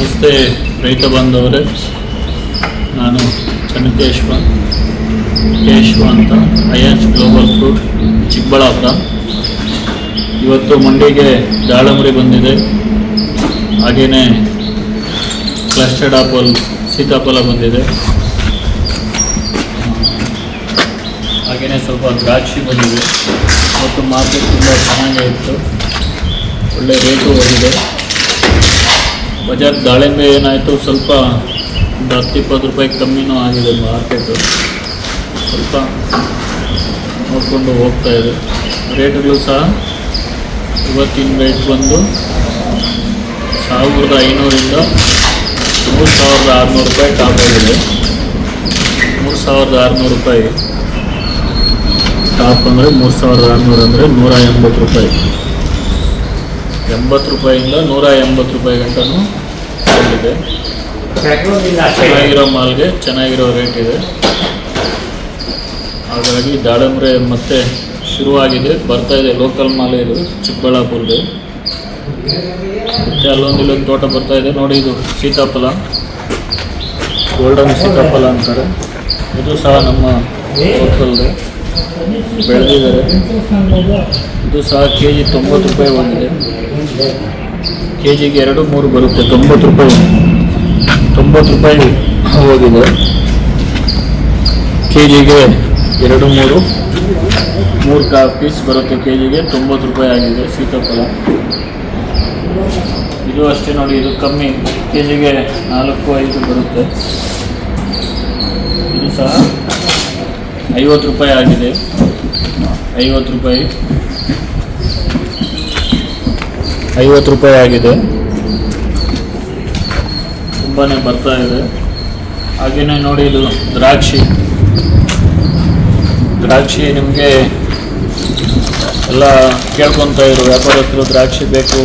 ನಮಸ್ತೆ ರೈತ ಬಾಂಧವರೇ, ನಾನು ಚನ್ನಕೇಶವ ಅಂತ ಅಯಾನ್ಸ್ ಗ್ಲೋಬಲ್ ಫ್ರೂಟ್ ಚಿಕ್ಕಬಳ್ಳಾಪುರ. ಇವತ್ತು ಮಂಡಿಗೆ ದಾಳಂಬರಿ ಬಂದಿದೆ, ಹಾಗೆಯೇ ಕ್ಲಸ್ಟರ್ಡ್ ಆಪಲ್ ಸೀತಾಫಲ ಬಂದಿದೆ, ಹಾಗೆಯೇ ಸ್ವಲ್ಪ ದ್ರಾಕ್ಷಿ ಬಂದಿದೆ. ಮತ್ತು ಮಾರ್ಕೆಟ್ ತುಂಬ ಚೆನ್ನಾಗೇ ಇತ್ತು, ಒಳ್ಳೆ ರೇಟು ಹೋಗಿದೆ. ಬಜಾರ್ ದಾಳಿಂಬೆ ಏನಾಯಿತು, ಸ್ವಲ್ಪ ಒಂದು 10-20 ರೂಪಾಯಿ ಕಮ್ಮಿನೂ ಆಗಿದೆ. ಮಾರ್ಕೆಟು ಸ್ವಲ್ಪ ನೋಡಿಕೊಂಡು ಹೋಗ್ತಾ ಇದೆ. ರೇಟ್ಗಳು ಸಹ ಇವತ್ತಿನ ರೇಟ್ ಬಂದು 1500ರಿಂದ 3600 ರೂಪಾಯಿ ಟಾಪ್ ಆಗಿದೆ. 3600 ರೂಪಾಯಿ ಟಾಪ್ ಅಂದರೆ 3600 ಅಂದರೆ 180 ರೂಪಾಯಿ. 80 ರೂಪಾಯಿಯಿಂದ 180 ರೂಪಾಯಿ ಗಂಟನೂ ಬಂದಿದೆ. ಚೆನ್ನಾಗಿರೋ ಮಾಲ್ಗೆ ಚೆನ್ನಾಗಿರೋ ರೇಟ್ ಇದೆ. ಹಾಗಾಗಿ ದಾಳಂಬ್ರೆ ಮತ್ತೆ ಶುರುವಾಗಿದೆ, ಬರ್ತಾ ಇದೆ. ಲೋಕಲ್ ಮಾಲ್ ಇದು ಚಿಕ್ಕಬಳ್ಳಾಪುರದ್ದು. ಮತ್ತು ಅಲ್ಲೊಂದು ತೋಟ ಬರ್ತಾ ಇದೆ ನೋಡಿ. ಇದು ಸೀತಾಫಲ, ಗೋಲ್ಡನ್ ಸೀತಾಫಲ ಅಂತಾರೆ. ಇದು ಸಹ ನಮ್ಮ ಲೋಕಲ್ದು ಬೆಳೆದಿದ್ದಾರೆ. ಇದು ಸಹ ಕೆಜಿ 90 ರೂಪಾಯಿ ಹೋಗಿದೆ. ಕೆಜಿಗೆ 2-3 ಬರುತ್ತೆ. 90 ರೂಪಾಯಿ ಹೋಗಿದೆ. ಕೆಜಿಗೆ 2-3 ಪೀಸ್ ಬರುತ್ತೆ. ಕೆಜಿಗೆ 90 ರೂಪಾಯಿ ಆಗಿದೆ ಸೀತಾಫಲ. ಇದು ಅಷ್ಟೇ ನೋಡಿ, ಇದು ಕಮ್ಮಿ, ಕೆಜಿಗೆ 4-5 ಬರುತ್ತೆ. ಇದು ಸಹ 50 ರೂಪಾಯಿ ಆಗಿದೆ. 50 ರೂಪಾಯಿ ಆಗಿದೆ. ತುಂಬಾ ಬರ್ತಾ ಇದೆ. ಹಾಗೆಯೇ ನೋಡಿ, ಇದು ದ್ರಾಕ್ಷಿ ನಿಮಗೆ ಎಲ್ಲ ಕೇಳ್ಕೊತಾ ಇದ್ರು ವ್ಯಾಪಾರಸ್ಥರು, ದ್ರಾಕ್ಷಿ ಬೇಕು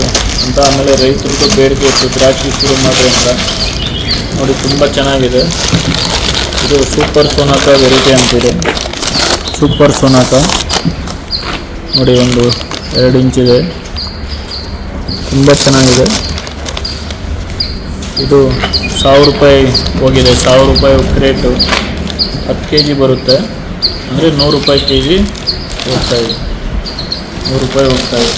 ಅಂತ. ಆಮೇಲೆ ರೈತರಿಗೂ ಬೇಡಿಕೆ ಇತ್ತು ದ್ರಾಕ್ಷಿ ಶುರು ಮಾಡಿ ಅಂತ. ನೋಡಿ ತುಂಬ ಚೆನ್ನಾಗಿದೆ. ಇದು ಸೂಪರ್ ಸೋನಾಕ ವೆರೈಟಿ ಅಂತಿದೆ. ಸೂಪರ್ ಸೋನಾಕ ನೋಡಿ, 1-2 ಇಂಚಿದೆ, ತುಂಬ ಚೆನ್ನಾಗಿದೆ. ಇದು 1000 ರೂಪಾಯಿ ಹೋಗಿದೆ. 1000 ರೂಪಾಯಿ ರೇಟು. 10 kg ಬರುತ್ತೆ, ಅಂದರೆ 100 ರೂಪಾಯಿ ಕೆಜಿ ಹೋಗ್ತಾಯಿದೆ. 100 ರೂಪಾಯಿ ಹೋಗ್ತಾಯಿದೆ.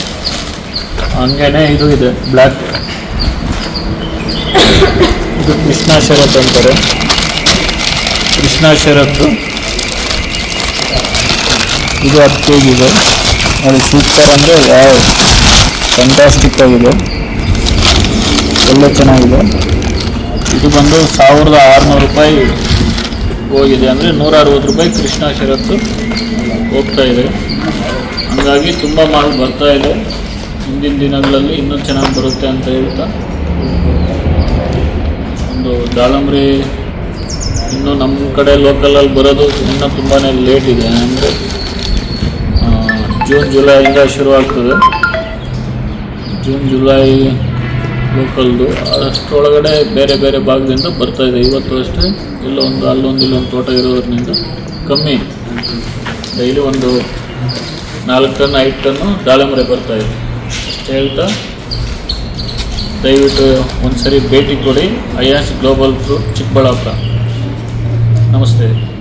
ಹಂಗೇ ಇದು ಇದೆ ಬ್ಲ್ಯಾಕ್, ಇದು ಕೃಷ್ಣ ಶರತ್ ಅಂತಾರೆ. ಕೃಷ್ಣ ಶರತ್ತು ಇದು 10 kg ಇದೆ. ಅದು ಸೂಪರ್ ಅಂದರೆ ಫ್ಯಾಂಟಾಸ್ಟಿಕ್ ಆಗಿದೆ, ಒಳ್ಳೆ ಚೆನ್ನಾಗಿದೆ. ಇದು ಬಂದು 1600 ರೂಪಾಯಿ ಹೋಗಿದೆ, ಅಂದರೆ 160 ರೂಪಾಯಿ ಕೃಷ್ಣ ಶರತ್ತು ಹೋಗ್ತಾ ಇದೆ. ಹಾಗಾಗಿ ತುಂಬ ಮಾಲ್ ಬರ್ತಾ ಇದೆ. ಮುಂದಿನ ದಿನಗಳಲ್ಲಿ ಇನ್ನೂ ಚೆನ್ನಾಗಿ ಬರುತ್ತೆ ಅಂತ ಹೇಳ್ತಾ, ಒಂದು ದಾಳಂಬ್ರಿ ಇನ್ನೂ ನಮ್ಮ ಕಡೆ ಲೋಕಲಲ್ಲಿ ಬರೋದು ಇನ್ನೂ ತುಂಬಾ ಲೇಟ್ ಇದೆ. ಅಂದರೆ ಜೂನ್-ಜುಲೈಯಿಂದ ಶುರುವಾಗ್ತದೆ. ಜೂನ್-ಜುಲೈ ಲೋಕಲ್ದು. ಅಷ್ಟರೊಳಗಡೆ ಬೇರೆ ಬೇರೆ ಭಾಗದಿಂದ ಬರ್ತಾಯಿದೆ. ಇವತ್ತು ಅಷ್ಟೇ ಅಲ್ಲೊಂದು ತೋಟ ಇರೋದ್ರಿಂದ ಕಮ್ಮಿ, ಡೈಲಿ 4 ಟನ್ 5 ಟನ್ನು ದಾಳಿಂಬೆ ಬರ್ತಾಯಿದೆ. ಅಷ್ಟು ಹೇಳ್ತಾ, ದಯವಿಟ್ಟು ಒಂದು ಸರಿ ಭೇಟಿ ಕೊಡಿ ಅಯಾನ್ಸ್ ಗ್ಲೋಬಲ್ ಫ್ರೂಟ್ ಚಿಕ್ಕಬಳ್ಳಾಪುರ. ನಮಸ್ತೆ.